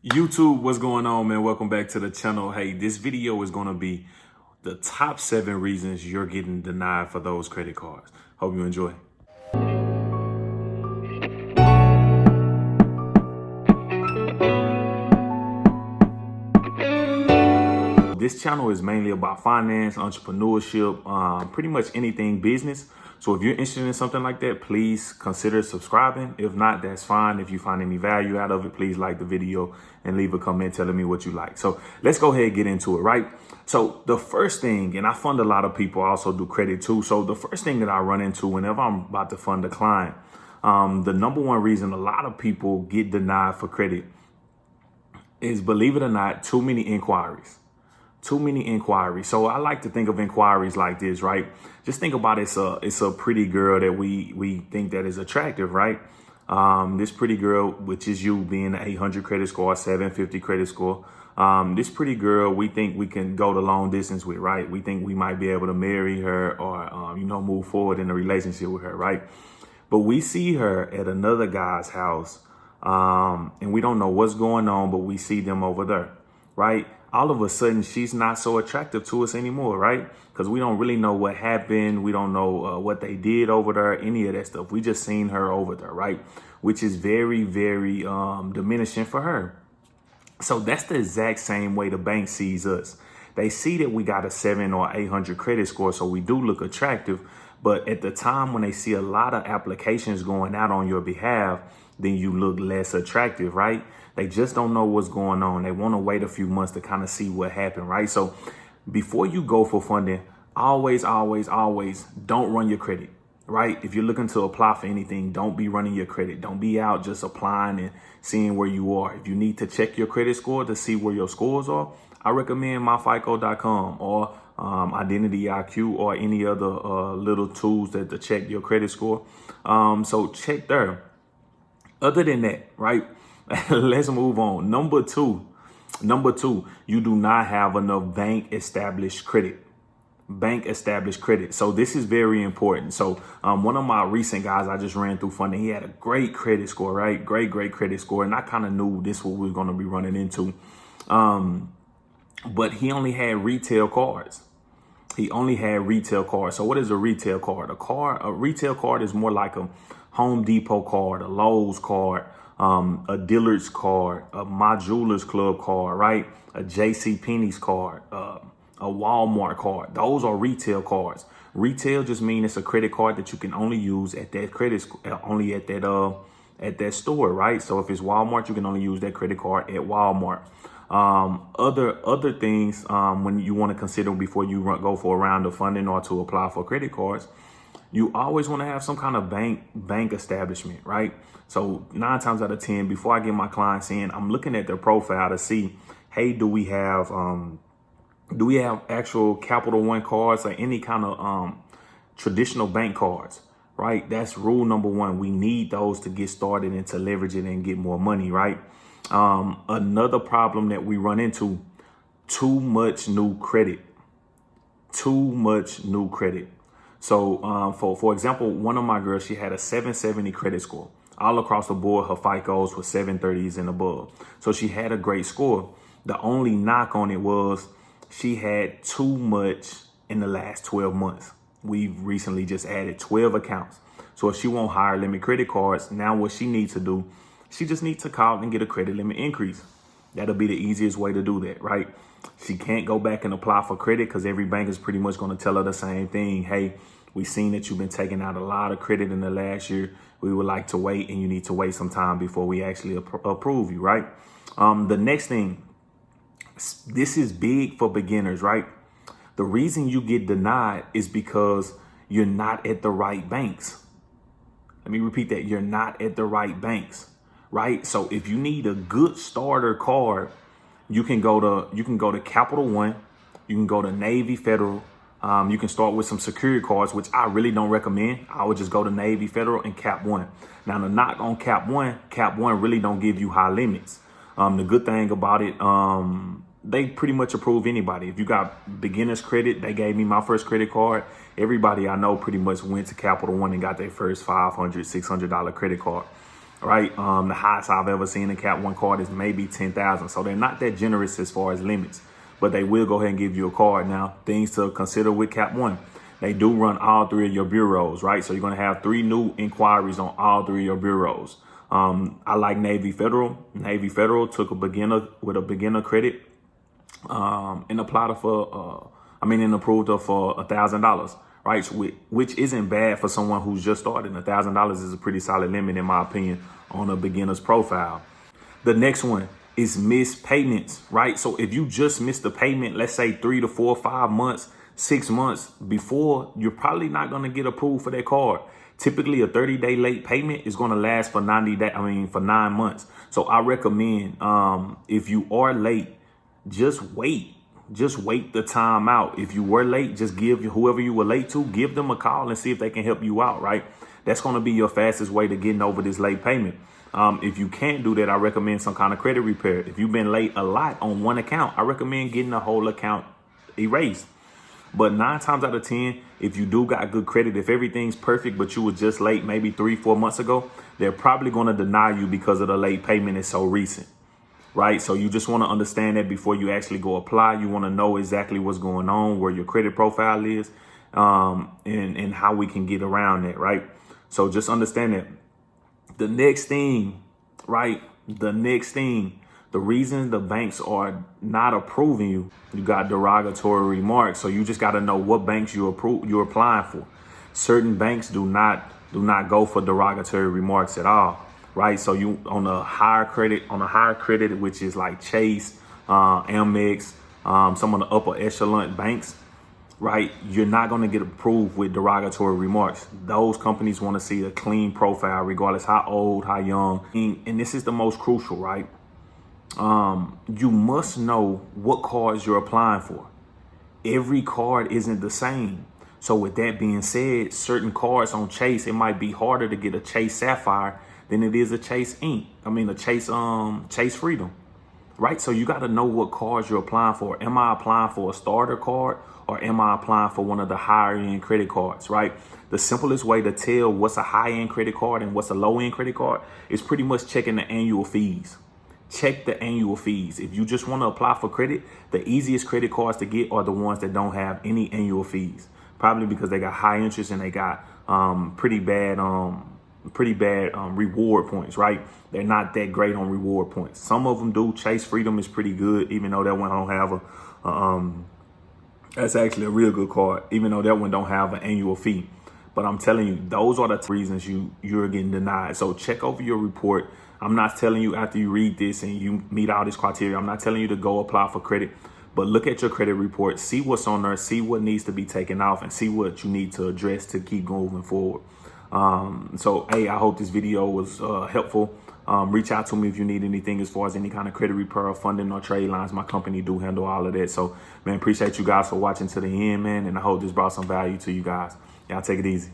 YouTube, what's going on, man? Welcome back to the channel. Hey, this video is going to be the top 7 reasons you're getting denied for those credit cards. Hope you enjoy. This channel is mainly about finance, entrepreneurship, pretty much anything business. So if you're interested in something like that, please consider subscribing. If not, that's fine. If you find any value out of it, please like the video and leave a comment telling me what you like. So let's go ahead and get into it, right? So the first thing, and I fund a lot of people, I also do credit too. So the first thing that I run into whenever I'm about to fund a client, the number one reason a lot of people get denied for credit is, believe it or not, too many inquiries. Too many inquiries. So I like to think of inquiries like this, right? Just think about it's a pretty girl that we think that is attractive, right? This pretty girl, which is you, being an 800 credit score, 750 credit score. This pretty girl, we think we can go the long distance with, right? We think we might be able to marry her or, move forward in a relationship with her, right? But we see her at another guy's house, and we don't know what's going on, but we see them over there, right? All of a sudden, she's not so attractive to us anymore, right? Because we don't really know what happened. We don't know what they did over there, any of that stuff. We just seen her over there, right? Which is very, very diminishing for her. So that's the exact same way the bank sees us. They see that we got a 700 or 800 credit score, so we do look attractive. But at the time when they see a lot of applications going out on your behalf, then you look less attractive, right? They just don't know what's going on. They want to wait a few months to kind of see what happened, right? So before you go for funding, always don't run your credit, right? If you're looking to apply for anything, don't be running your credit. Don't be out just applying and seeing where you are. If you need to check your credit score to see where your scores are, I recommend myfico.com or Identity IQ or any other little tools that to check your credit score. So check there. Other than that, right? Let's move on. Number two, you do not have enough bank established credit. So this is very important. So one of my recent guys I just ran through funding, he had a great credit score, right? Great credit score. And I kind of knew this what we were going to be running into. But he only had retail cards. So what is a retail card? A retail card is more like a Home Depot card, a Lowe's card, a Dillard's card, a My Jewelers Club card, right? A JCPenney's card, a Walmart card. Those are retail cards. Retail just means it's a credit card that you can only use at that only at that store, right? So if it's Walmart, you can only use that credit card at Walmart. Other things when you want to consider before you go for a round of funding or to apply for credit cards, you always want to have some kind of bank establishment, right? So 9 times out of 10, before I get my clients in, I'm looking at their profile to see, hey, do we have actual Capital One cards or any kind of traditional bank cards, right? That's rule number 1. We need those to get started and to leverage it and get more money, right? Another problem that we run into, too much new credit. So for example, one of my girls, she had a 770 credit score. All across the board, her FICOs were 730s and above. So she had a great score. The only knock on it was she had too much in the last 12 months. We've recently just added 12 accounts. So if she won't hire limit credit cards, now what she needs to do, she just needs to call and get a credit limit increase. That'll be the easiest way to do that, right? She can't go back and apply for credit because every bank is pretty much going to tell her the same thing. Hey, we've seen that you've been taking out a lot of credit in the last year. We would like to wait, and you need to wait some time before we actually approve you, right? The next thing, this is big for beginners, right? The reason you get denied is because you're not at the right banks. Let me repeat that. You're not at the right banks, right? So if you need a good starter card, you can go to Capital One, you can go to Navy Federal. You can start with some security cards, which I really don't recommend. I would just go to Navy Federal and Cap One. Now, the knock on Cap One really don't give you high limits. The good thing about it, they pretty much approve anybody. If you got beginner's credit, they gave me my first credit card. Everybody I know pretty much went to Capital One and got their first $500, $600 credit card. right? The highest I've ever seen a Cap 1 card is maybe 10,000. So they're not that generous as far as limits, but they will go ahead and give you a card. Now, things to consider with Cap 1. They do run all 3 of your bureaus, right? So you're going to have 3 new inquiries on all 3 of your bureaus. I like Navy Federal. Navy Federal took a beginner with a beginner credit and applied for, and approved her for $1,000, right? Which isn't bad for someone who's just starting. $1,000 is a pretty solid limit, in my opinion, on a beginner's profile. The next one is missed payments, right? So if you just missed the payment, let's say 3 to 4, 5 months, 6 months before, you're probably not going to get approved for that card. Typically, a 30-day late payment is going to last for 9 months. So I recommend, if you are late, just wait. Just wait the time out. If you were late, just give whoever you were late to, give them a call and see if they can help you out, right? That's going to be your fastest way to getting over this late payment. If you can't do that, I recommend some kind of credit repair. If you've been late a lot on one account, I recommend getting the whole account erased. But 9 times out of 10, if you do got good credit, if everything's perfect, but you were just late maybe 3-4 months ago, they're probably going to deny you because of the late payment is so recent, right? So you just want to understand that before you actually go apply. You want to know exactly what's going on, where your credit profile is, and how we can get around that, right? So just understand that. The next thing, right? The reason the banks are not approving you, you got derogatory remarks. So you just got to know what banks you're applying for. Certain banks do not go for derogatory remarks at all, right? So you on a higher credit, which is like Chase, Amex, some of the upper echelon banks, right? You're not going to get approved with derogatory remarks. Those companies want to see a clean profile, regardless how old, how young. And this is the most crucial, right? You must know what cards you're applying for. Every card isn't the same. So with that being said, certain cards on Chase, it might be harder to get a Chase Sapphire than it is a Chase Chase Freedom, right? So you got to know what cards you're applying for. Am I applying for a starter card, or am I applying for one of the higher end credit cards, right? The simplest way to tell what's a high end credit card and what's a low end credit card is pretty much checking the annual fees. Check the annual fees. If you just want to apply for credit, the easiest credit cards to get are the ones that don't have any annual fees. Probably because they got high interest and they got pretty bad reward points, right? They're not that great on reward points. Some of them do. Chase Freedom is pretty good, even though that one don't have that's actually a real good card, even though that one don't have an annual fee. But I'm telling you, those are the reasons you're getting denied. So check over your report. I'm not telling you after you read this and you meet all this criteria, I'm not telling you to go apply for credit, but look at your credit report, see what's on there, see what needs to be taken off, and see what you need to address to keep moving forward. Hey, I hope this video was helpful. Reach out to me if you need anything as far as any kind of credit repair, funding, or trade lines. My company do handle all of that. So, man, appreciate you guys for watching to the end, man. And I hope this brought some value to you guys. Y'all take it easy.